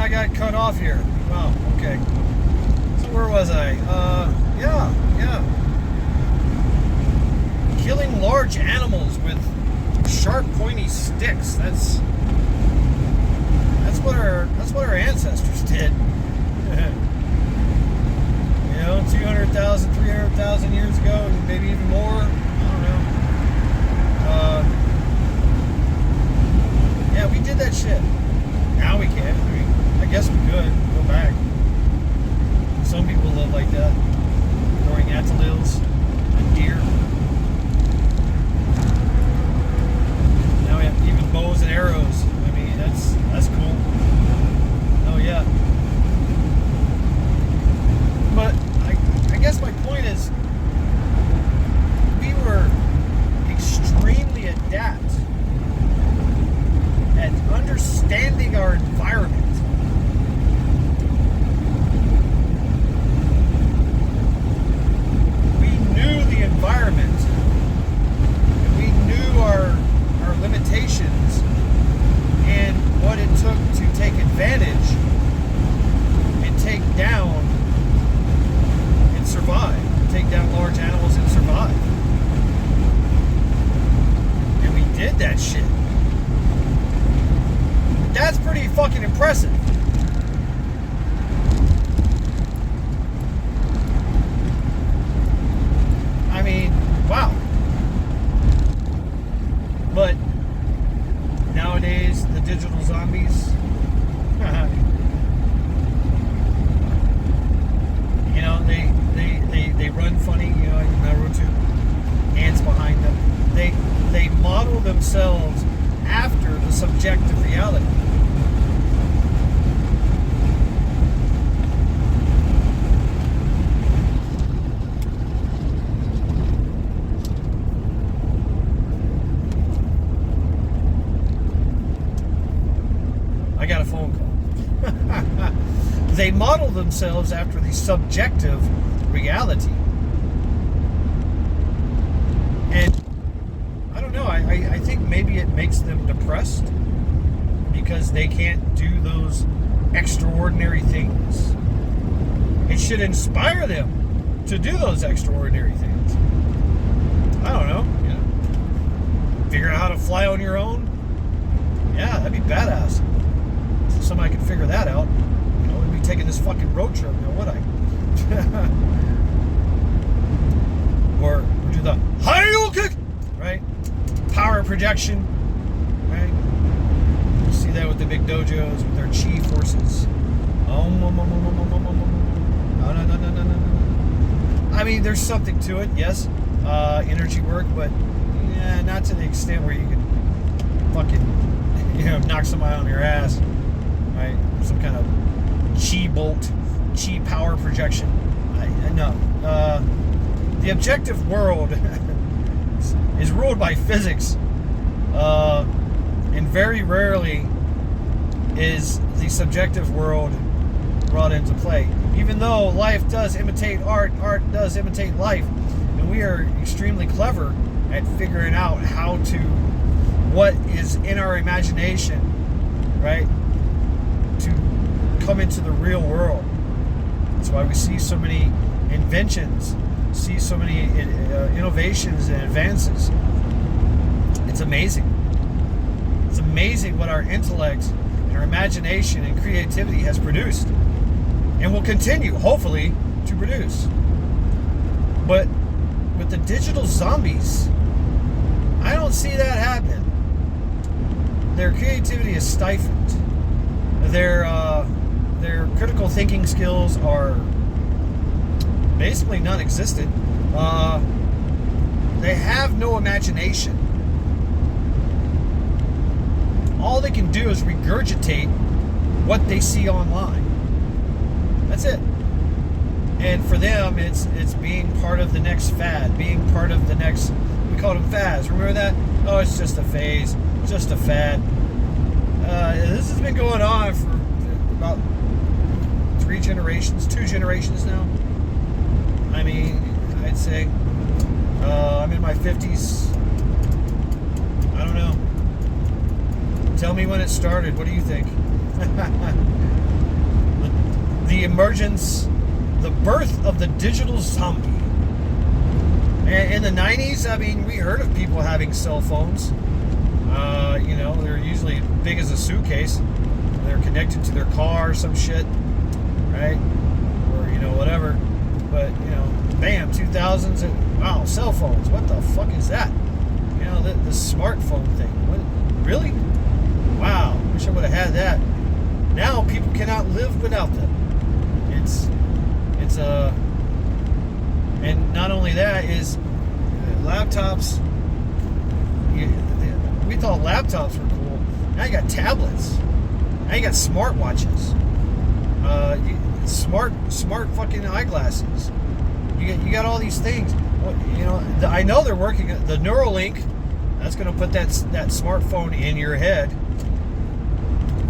I got cut off here. Wow, okay. So where was I? Yeah. Killing large animals with sharp, pointy sticks. That's what our ancestors did. 200,000, 300,000 years ago, maybe even more. I don't know. Yeah, we did that shit. Now we can't. I mean, I guess we could go back. Some people live like that, throwing antelopes and deer. Now we have even bows and arrows. I mean, that's cool. Oh yeah. But I guess my point is, we were extremely adept at understanding our environment. We knew the environment, and we knew our limitations and what it took to take advantage and take down and survive. Take down large animals and survive. And we did that shit. That's pretty fucking impressive. I mean, wow. But nowadays, the digital zombies, they run funny, in Naruto, ants behind them. They model themselves after the subjective reality. I got a phone call. They model themselves after the subjective reality. And I don't know, I think maybe it makes them depressed because they can't do those extraordinary things. It should inspire them to do those extraordinary things. I don't know. Figure out how to fly on your own? Yeah, that'd be badass. So somebody could figure that out. We'd be taking this fucking road trip, would I? Or do the high kick, right? Power projection, right? You see that with the big dojos with their chi forces. I mean, there's something to it, yes. Energy work, but yeah, not to the extent where you can fucking, knock somebody on your ass, right? Some kind of chi bolt, chi power projection. No. The objective world is ruled by physics, and very rarely is the subjective world brought into play. Even though life does imitate art, art does imitate life, and we are extremely clever at figuring out what is in our imagination, right, to come into the real world. That's why we see so many inventions, see so many innovations and advances. It's amazing. It's amazing what our intellect and our imagination and creativity has produced and will continue, hopefully, to produce. But with the digital zombies, I don't see that happening. Their creativity is stifled. Their critical thinking skills are basically non-existent. They have no imagination. All they can do is regurgitate what they see online. That's it. And for them, it's being part of the next fad, being part of the next, we called them fads. Remember that? Oh, it's just a phase, just a fad. This has been going on for about 2 generations now. I mean, I'd say I'm in my 50s. I don't know. Tell me when it started. What do you think? the emergence, the birth of the digital zombie. In the 90s, I mean, we heard of people having cell phones. They're usually big as a suitcase. They're connected to their car or some shit, right? Or, whatever. But, bam, 2000s, and wow, cell phones. What the fuck is that? The smartphone thing. What? Really? Wow, wish I would have had that. Now people cannot live without them. And not only that is laptops. We thought laptops were cool. Now you got tablets. Now you got smartwatches. Smart fucking eyeglasses. You got all these things. I know they're working. The Neuralink, that's going to put that smartphone in your head.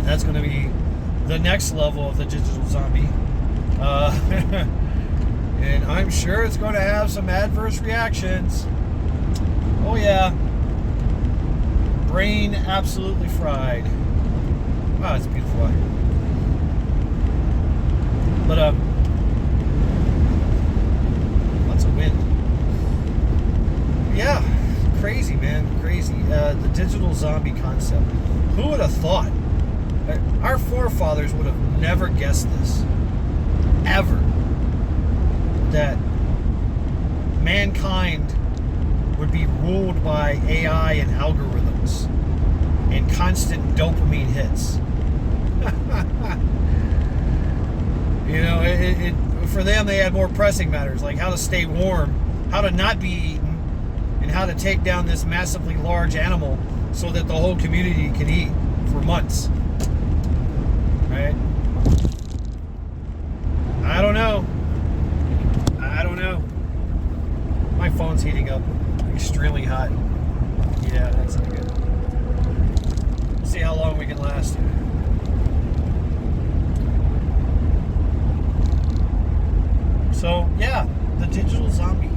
That's going to be the next level of the digital zombie. And I'm sure it's going to have some adverse reactions. Oh yeah. Brain absolutely fried. Wow, it's beautiful out here. But lots of wind. Yeah, crazy, man, crazy. The digital zombie concept. Who would have thought? Our forefathers would have never guessed this, ever, that mankind would be ruled by AI and algorithms and constant dopamine hits. For them, they had more pressing matters, like how to stay warm, how to not be eaten, and how to take down this massively large animal so that the whole community can eat for months. Right? I don't know. My phone's heating up. Extremely hot. Yeah, that's not good. Let's see how long we can last. So yeah, the digital zombie.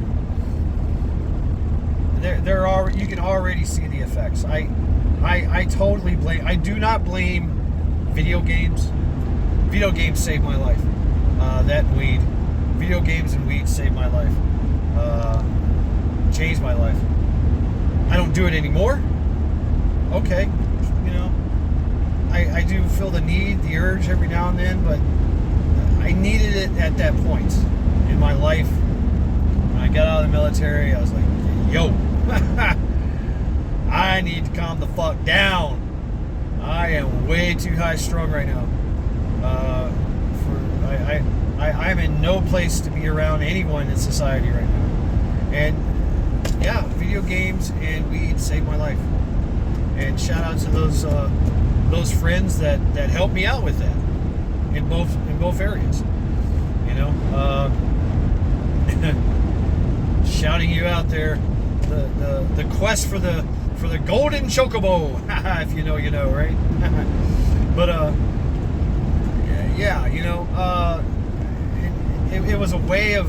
There are, you can already see the effects. I totally blame. I do not blame video games. Video games saved my life. That and weed. Video games and weed saved my life. Changed my life. I don't do it anymore. Okay, I do feel the need, the urge every now and then, but I needed it at that point in my life. When I got out of the military, I was like, yo, I need to calm the fuck down. I am way too high strung right now. I'm in no place to be around anyone in society right now. And yeah, video games and weed saved my life. And shout out to those friends that helped me out with that in both areas. Shouting you out there, the quest for the golden chocobo. If you know, right? But yeah, it was a way of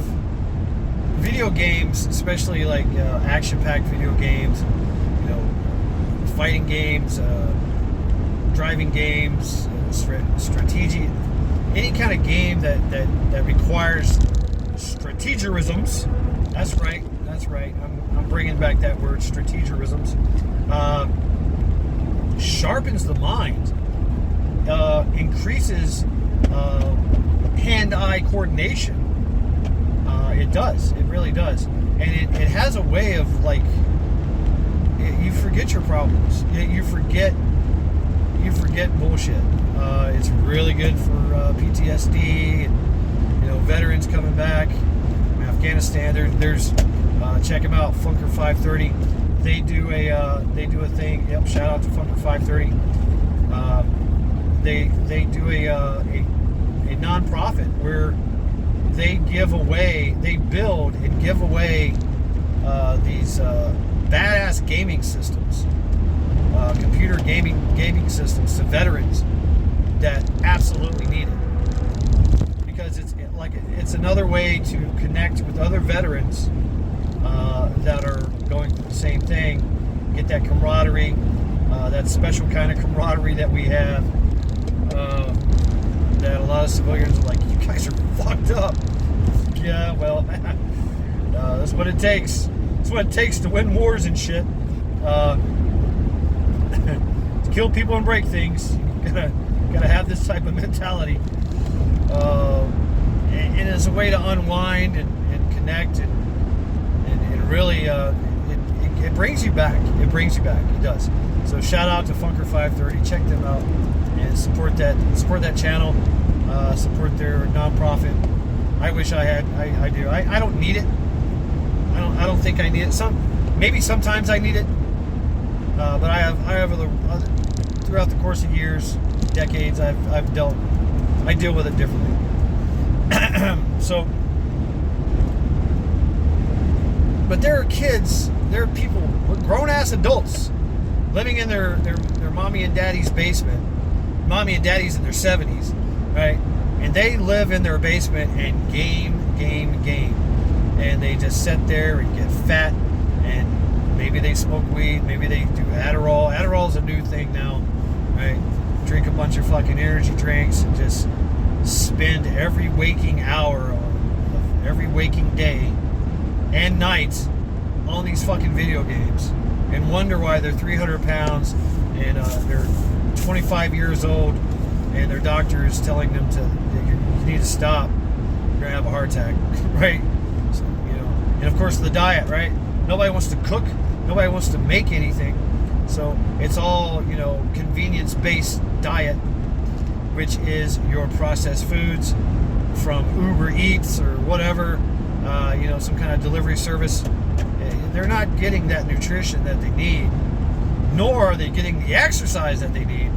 video games, especially like action-packed video games, fighting games, driving games, strategy, any kind of game that requires strategerisms. That's right. I'm bringing back that word, strategerisms. Sharpens the mind, increases hand-eye coordination. It does. It really does. And it has a way of, like, you forget your problems. You forget bullshit. It's really good for PTSD and, veterans coming back from Afghanistan. There's check them out, Funker 530. They do a thing. Yep, shout out to Funker 530. They do a nonprofit where they build and give away these badass gaming systems, computer gaming systems to veterans that absolutely need it, because it's another way to connect with other veterans that are going through the same thing, get that camaraderie, that special kind of camaraderie that we have, that a lot of civilians are like, you guys are fucked up. Yeah, well, that's what it takes. That's what it takes to win wars and shit. To kill people and break things, you gotta have this type of mentality. And it's a way to unwind and connect and really it brings you back. It brings you back. It does. So shout out to Funker 530. Check them out and support that channel. Support their nonprofit. I wish I had. I do. I don't need it. I don't think I need it. Maybe sometimes I need it. But I have throughout the course of years, decades, I deal with it differently. So, but there are kids, there are people, grown-ass adults, living in their mommy and daddy's basement. Mommy and daddy's in their 70s, right? And they live in their basement and game. And they just sit there and get fat, and maybe they smoke weed, maybe they do Adderall. Adderall's a new thing now, right? Drink a bunch of fucking energy drinks and just spend every waking hour of every waking day and night on these fucking video games and wonder why they're 300 pounds and they're 25 years old and their doctor is telling them you need to stop, you're gonna have a heart attack. Right? So, and of course the diet, right? Nobody wants to cook, nobody wants to make anything, so it's all convenience-based diet, which is your processed foods from Uber Eats or whatever, some kind of delivery service. They're not getting that nutrition that they need, nor are they getting the exercise that they need.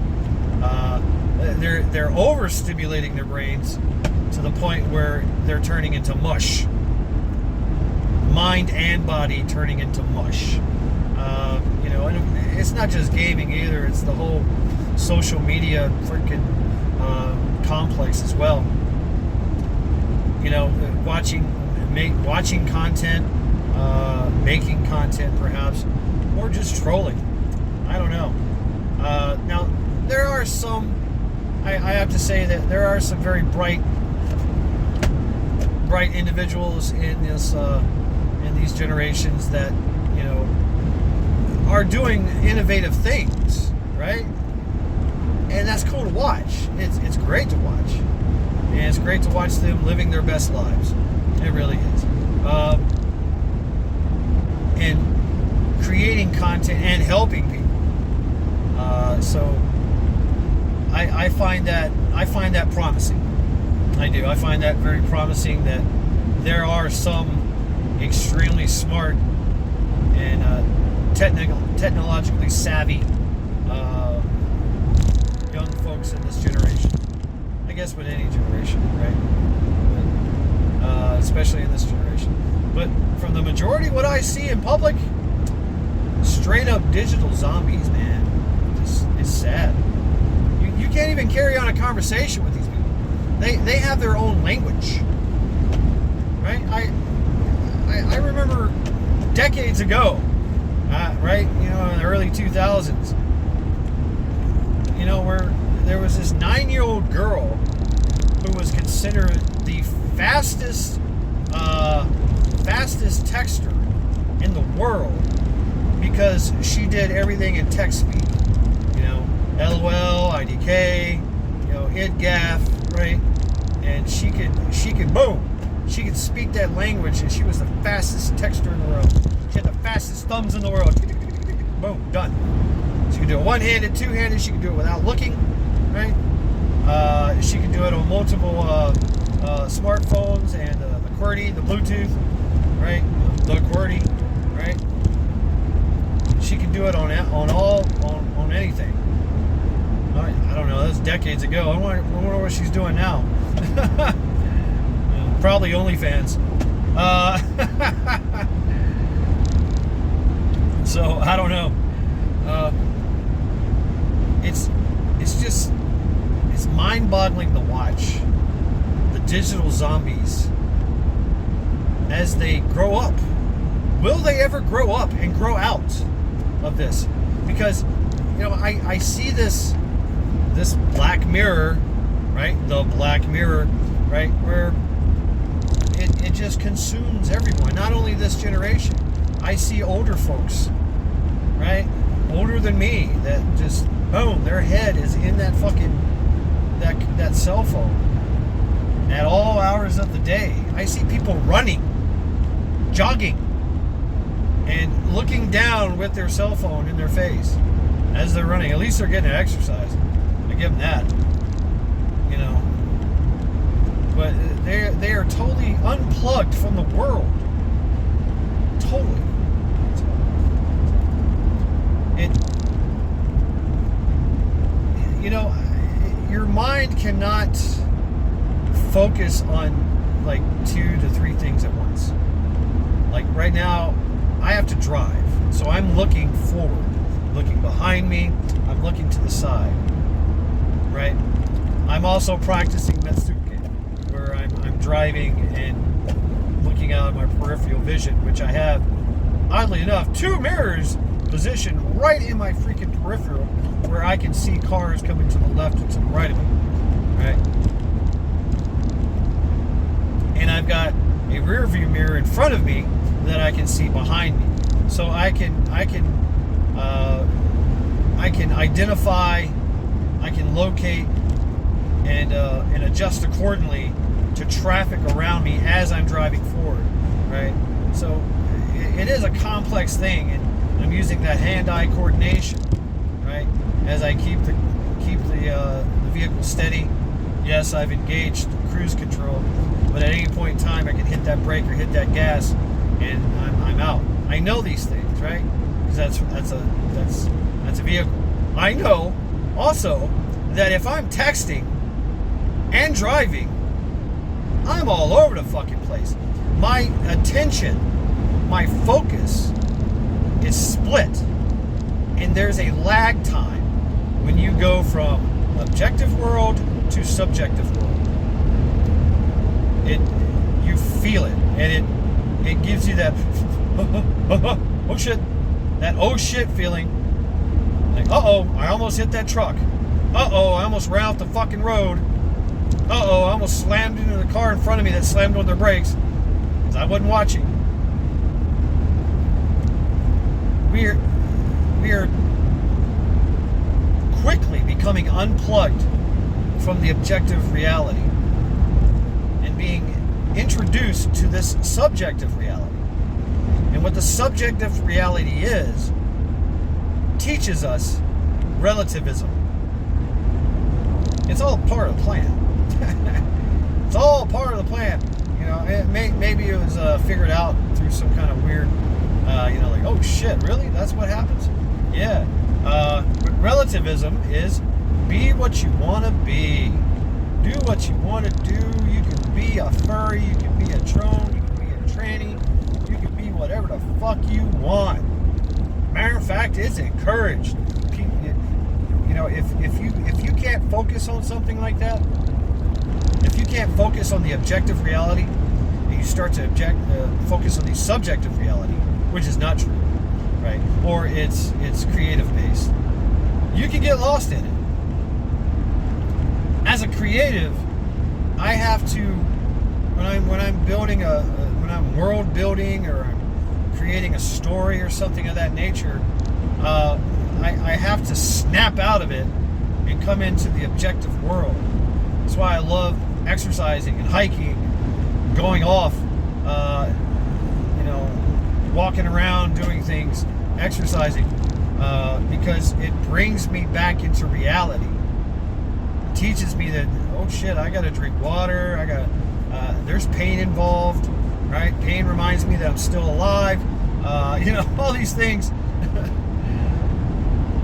They're overstimulating their brains to the point where they're turning into mush. Mind and body turning into mush. And it's not just gaming either. It's the whole social media freaking complex as well. Watching content, making content perhaps, or just trolling. I don't know. Now there are some. I have to say that there are some very bright individuals in these generations that are doing innovative things, right? And that's cool to watch. It's great to watch, and it's great to watch them living their best lives. It really is. And creating content and helping people. So I find that promising. I do. I find that very promising that there are some extremely smart and technologically savvy young folks in this generation. I guess with any generation, right? But, especially in this generation. But from the majority, what I see in public, straight up digital zombies, man. It's sad. You can't even carry on a conversation with these people. They have their own language, right? I remember decades ago, right? In the early 2000s, where there was this 9-year-old girl who was considered the fastest texter in the world because she did everything in text speed. LOL, IDK, IDGAF, right? And she could speak that language, and she was the fastest texter in the world. She had the fastest thumbs in the world. Boom, done. She could do it one-handed, two-handed. She could do it without looking, right? She could do it on multiple smartphones and the QWERTY, the Bluetooth, right? The QWERTY, right? She could do it on anything. I don't know. That was decades ago. I wonder what she's doing now. Probably OnlyFans. So I don't know. It's mind-boggling to watch the digital zombies as they grow up. Will they ever grow up and grow out of this? Because I see this Black Mirror, right? The Black Mirror right? Where it just consumes everyone. Not only this generation. I see older folks, right? Older than me, that just, boom, their head is in that fucking, that cell phone at all hours of the day. I see people running, jogging, and looking down with their cell phone in their face as they're running. At least they're getting exercise. I give them that, you know. But they are totally unplugged from the world. Totally. You know, your mind cannot focus on like 2 to 3 things at once. Like right now, I have to drive, so I'm looking forward, looking behind me, I'm looking to the side, right? I'm also practicing Metsuke, where I'm driving and looking out of my peripheral vision, which I have, oddly enough, 2 mirrors positioned right in my freaking peripheral, where I can see cars coming to the left and to the right of me, right? And I've got a rear view mirror in front of me that I can see behind me, so I can identify, I can locate, and adjust accordingly to traffic around me as I'm driving forward, right? So it is a complex thing, and I'm using that hand-eye coordination, right? As I keep the vehicle steady. Yes, I've engaged cruise control, but at any point in time, I can hit that brake or hit that gas, and I'm out. I know these things, right? Because that's a vehicle. I know also that if I'm texting and driving, I'm all over the fucking place. My attention, my focus is split, and there's a lag time when you go from objective world to subjective world. You feel it, and it gives you that oh shit, that oh shit feeling. Like, uh-oh, I almost hit that truck. Uh-oh, I almost ran off the fucking road. Uh-oh, I almost slammed into the car in front of me that slammed on their brakes because I wasn't watching. We are quickly becoming unplugged from the objective reality and being introduced to this subjective reality. And what the subjective reality is, teaches us relativism. It's all part of the plan. It's all part of the plan. You know, maybe it was figured out through some kind of weird, like, oh shit, really? That's what happens? Yeah. But relativism is be what you want to be. Do what you want to do. You can be a furry, you can be a drone, you can be a tranny, you can be whatever the fuck you want. Matter of fact, it's encouraged. You know, if you can't focus on something like that, if you can't focus on the objective reality, and you start to focus on the subjective reality, which is not true, right? Or it's creative based, you can get lost in it. As a creative, I have to, when I'm building when I'm world building or I'm creating a story or something of that nature, I have to snap out of it and come into the objective world. That's why I love exercising and hiking, going off, walking around, doing things, exercising, because it brings me back into reality. It teaches me that, oh shit, I gotta drink water, there's pain involved, right? Pain reminds me that I'm still alive, all these things.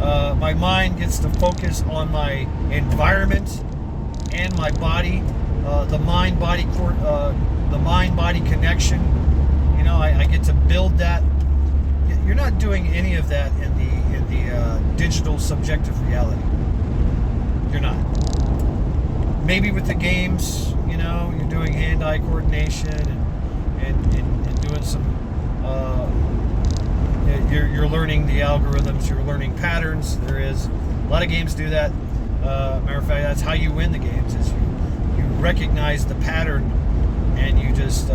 My mind gets to focus on my environment and my body, the mind-body connection. I get to build that. You're not doing any of that in the digital subjective reality. You're not. Maybe with the games, you're doing hand-eye coordination and doing some. You're learning the algorithms. You're learning patterns. There is a lot of games do that. Matter of fact, that's how you win the games. Is you recognize the pattern, and you just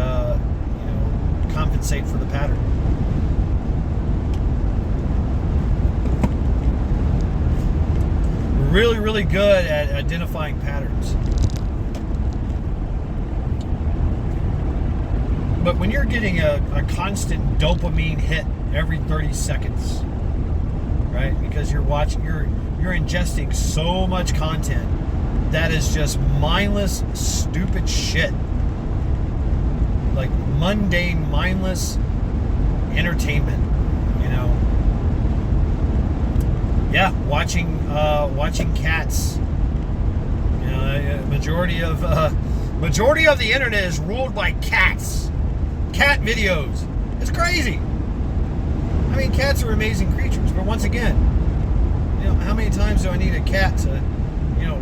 compensate for the pattern. We're really, really good at identifying patterns. But when you're getting a constant dopamine hit every 30 seconds, right? Because you're ingesting so much content that is just mindless, stupid shit. Like mundane, mindless entertainment, Yeah, watching cats. Majority of the internet is ruled by cats. Cat videos. It's crazy. I mean, cats are amazing creatures, but once again, how many times do I need a cat to,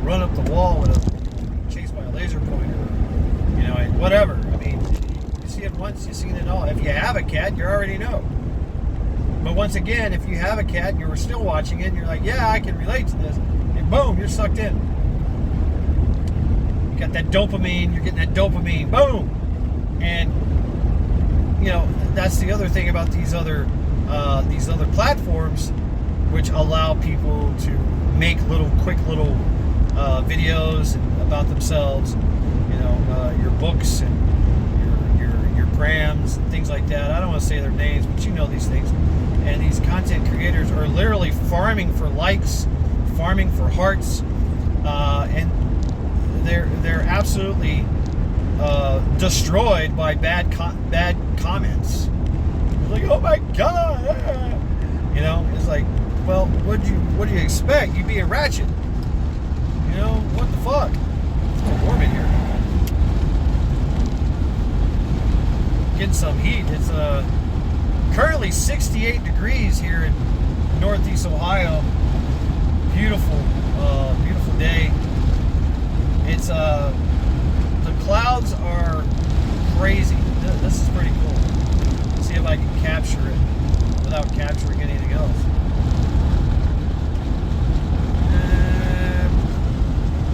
run up the wall with a chased by a laser pointer, and whatever. I mean, you see it once, you've seen it all. If you have a cat, you already know. But once again, if you have a cat and you're still watching it, and you're like, yeah, I can relate to this, and boom, you're sucked in. You got that dopamine, you're getting that dopamine, boom, and that's the other thing about these other platforms, which allow people to make quick little videos about themselves, your books and your grams and things like that. I don't want to say their names, but these things. And these content creators are literally farming for likes, farming for hearts, and they're absolutely destroyed by bad comments. It's like, oh my god, it's like, well, what do you expect? You being ratchet, what the fuck? It's so warm in here. Getting some heat. It's currently 68 degrees here in Northeast Ohio. Beautiful day. It's the clouds are crazy. This is pretty cool. Let's see if I can capture it without capturing anything else.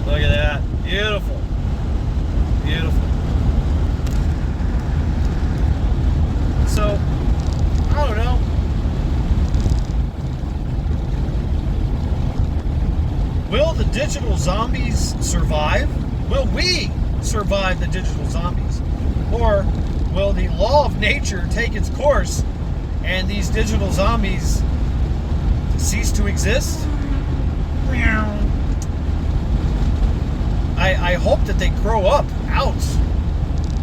Look at that. Beautiful. Beautiful. So, I don't know. Will the digital zombies survive? Will we survive the digital zombies? Or will the law of nature take its course and these digital zombies cease to exist? I hope that they grow up out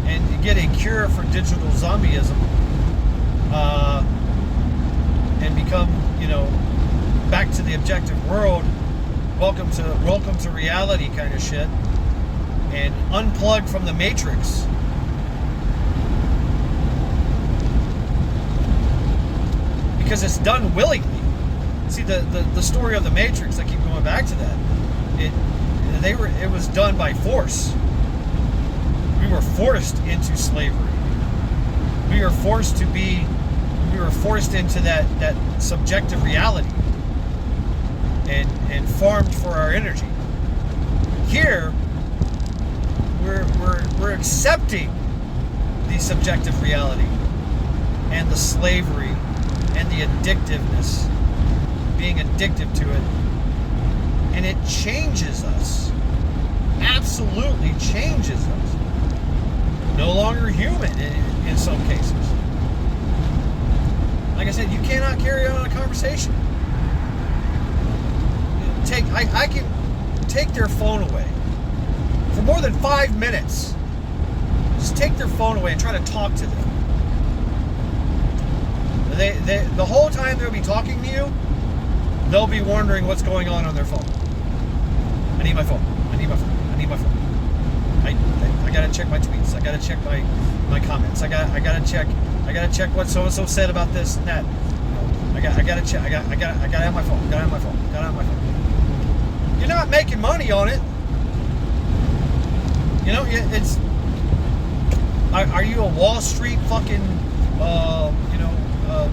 and get a cure for digital zombieism, and become, back to the objective world, welcome to reality kind of shit, and unplug from the matrix. Because it's done willingly. See, the story of the Matrix, I keep going back to that. It was done by force. We were forced into slavery. We were forced into that subjective reality and farmed for our energy. Here, we're accepting the subjective reality and the slavery and the addictiveness, being addictive to it, and it changes us. Absolutely changes us. No longer human in some cases. Like I said, you cannot carry on a conversation. I can take their phone away for more than 5 minutes. Just take their phone away and try to talk to them. The whole time they'll be talking to you, they'll be wondering what's going on their phone. I need my phone. I need my phone. I need my phone. I gotta check my tweets. I gotta check my comments. I gotta check what so and so said about this and that. I gotta check. I gotta have my phone. Gotta have my phone. Gotta have my phone. You're not making money on it. It's. Are you a Wall Street fucking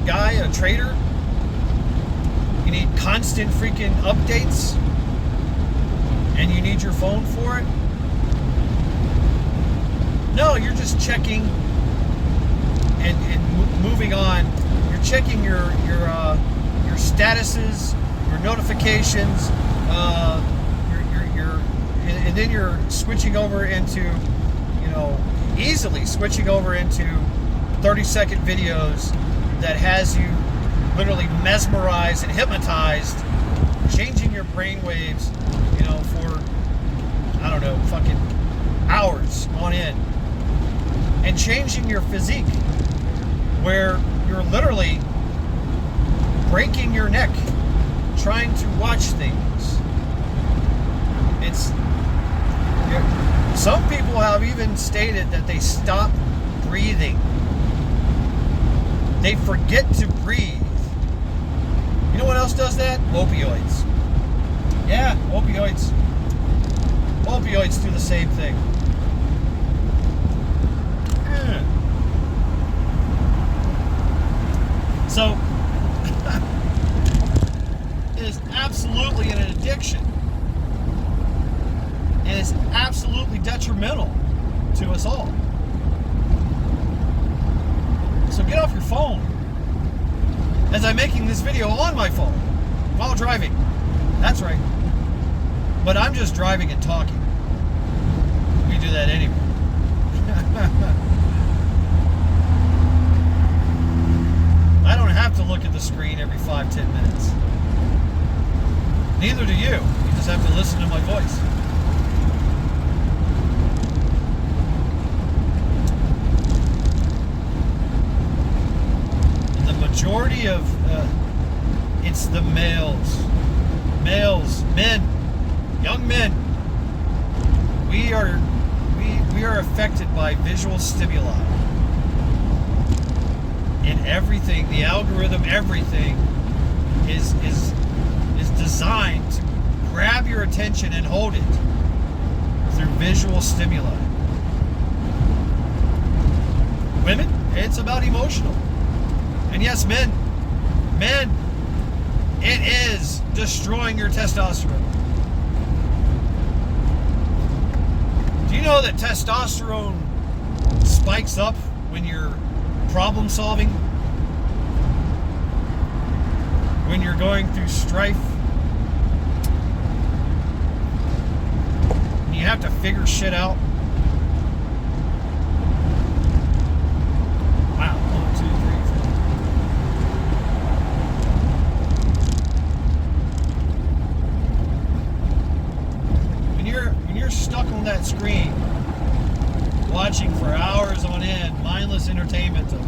guy, a trader? You need constant freaking updates, and you need your phone for it. No, you're just checking and moving on. You're checking your statuses, your notifications, and then you're switching over into, easily switching over into 30-second videos that has you literally mesmerized and hypnotized, changing your brain waves, for, I don't know, fucking hours on end, and changing your physique, where you're literally breaking your neck trying to watch things. Some people have even stated that they stop breathing. They forget to breathe. You know what else does that? Opioids. Yeah, opioids. Opioids do the same thing. So, it is absolutely an addiction. And it's absolutely detrimental to us all. So get off your phone. As I'm making this video on my phone while driving. That's right. But I'm just driving and talking. We do that anyway. I don't have to look at the screen every 5-10 minutes. Neither do you. You just have to listen to my voice. And the majority of it's the males, men, young men. We are affected by visual stimuli. And everything, the algorithm, everything is designed to grab your attention and hold it through visual stimuli. Women, it's about emotional. And yes, men, it is destroying your testosterone. Do you know that testosterone spikes up when you're problem solving, when you're going through strife, and you have to figure shit out? Wow, 1, 2, 3, 4. When you're stuck on that screen, watching for hours on end, mindless entertainment of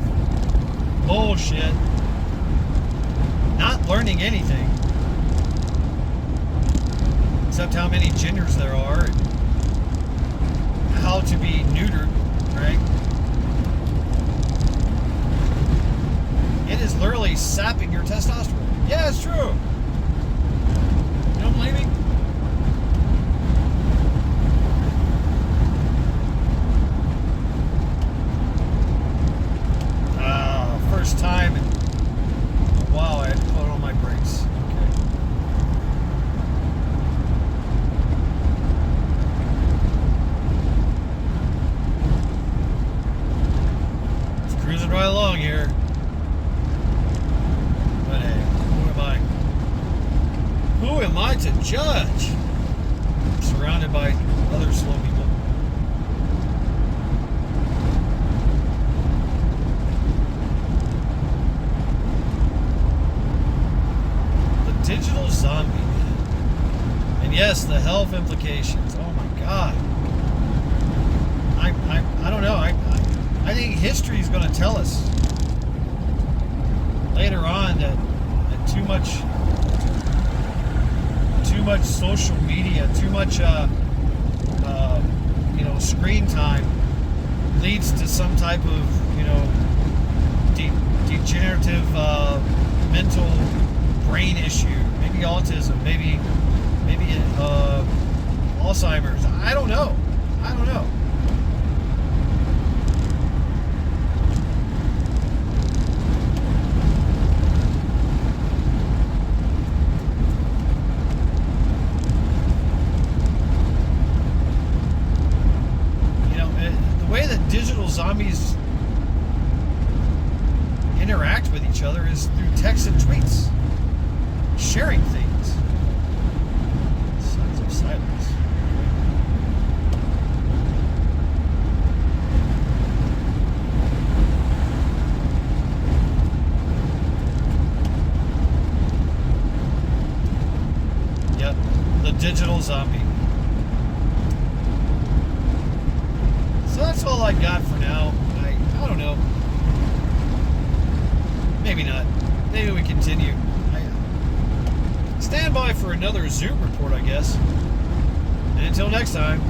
bullshit, not learning anything except how many genders there are and how to be neutered, right? It is literally sapping your testosterone. Yeah, it's true. You don't believe me? First time in a while I had to put on my brakes. Okay. Just cruising right along here. But hey, who am I to judge? I'm surrounded by other slow people. Digital zombie, man. And yes, the health implications. Oh my God. I don't know. I think history is going to tell us later on that too much social media, too much screen time leads to some type of degenerative mental brain issue, maybe autism, maybe Alzheimer's. I don't know. The way that zombies interact with each other is through texts and tweets, sharing things. Signs of silence. Yep, the digital zombie. So that's all I got for now. I don't know. Maybe not. Maybe we continue. Stand by for another Zoom report, I guess. And until next time.